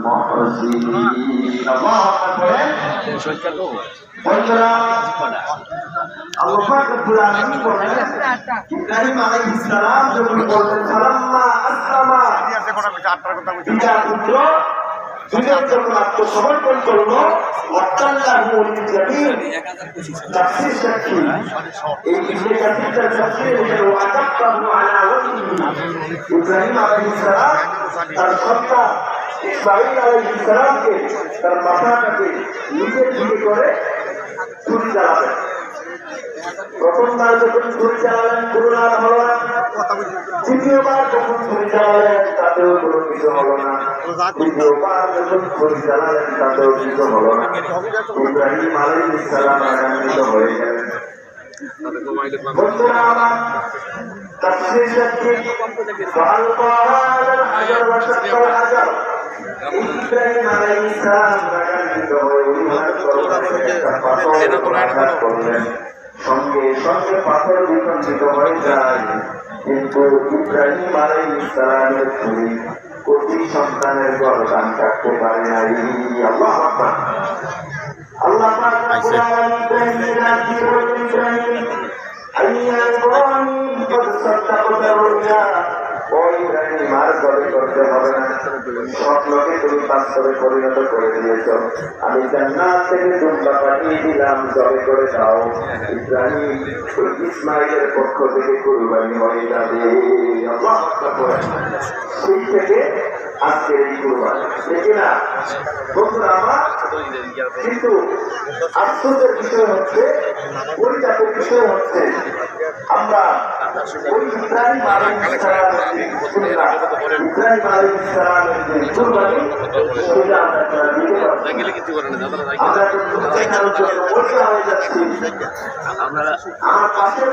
المحسنين الله أكبر বন্ধুরা আল্লাহ পাক রব্বুল আলামিন বলেন ইব্রাহিম আলাইহিস সালাম যখন বললেন সালাম্মা আসলামা পিতা পুত্র দুজন যখন আত্মসমর্পণ করলো ওয়াতাল্লাহু লিল জামিল তাফসীর সাক্ষী এই বিষয়ে তাফসীর হলো আতাক্কাহু আলা ওয়াজহিহি ইব্রাহিম আলাইহিস সালাম তার সন্তান ইসমাঈল আলাইহিস সালামকে তার মাথাটাকে নিজের দিকে করে ছুরি চালালেন। প্রথমবার যখন ছুরি চালালেন করোনা হলো না, দ্বিতীয়বার যখন ছুরি চালালেন তাতেও কোনো কিছু হলো না, তৃতীয়বার যখন ছুরি চালালেন তাতেও কিছু হলো না। ইব্রাহিম আলাইহিস সালাম আনন্দিত হয়ে গেলেন। বন্ধুরা আমার তাফসীর সাক্ষী ফাআলকা আলাল হাজার ওয়া শাক্কাল হাজার ইব্রাহিম আলাইহিস সালাম আনন্দিত হয়ে করলেন। সঙ্গে সঙ্গে পাথর বিখণ্ডিত হয়ে যায়, কিন্তু ইব্রাহিম আলাইহিস সালামের ছুরি কচি সন্তানের গর্দান কাটতে পারে নাই। আল্লাহু আকবার। আল্লাহ পাক রব্বুল আলামিন ইব্রাহিম আইয়া ইব্রাহিম কদ সাদ্দাকতা রুয়া ও ইব্রাহিম আর জবে করতে হবে না, স্বপ্নকে তুমি বাস্তবে পরিণত করে দিয়েছ। আমি জান্নাত থেকে দুম্বা পাঠিয়ে দিলাম, জবে করে দাও। ইব্রাহিম ওই ইসমাইলের পক্ষ থেকে কুরবানি হয়ে যাবে। আল্লাহু আকবার। সেই থেকে আজকের এই কুরবানি দেখি না বন্ধুরা আমার। কিন্তু আফসোসের বিষয় হচ্ছে, পরিতাপের বিষয় হচ্ছে, আমরা ওই ইব্রাহিম আলাইহিস সালামের কুরবানি সেটা আমরা দিতে পারছি না। আমরা আমার পাশে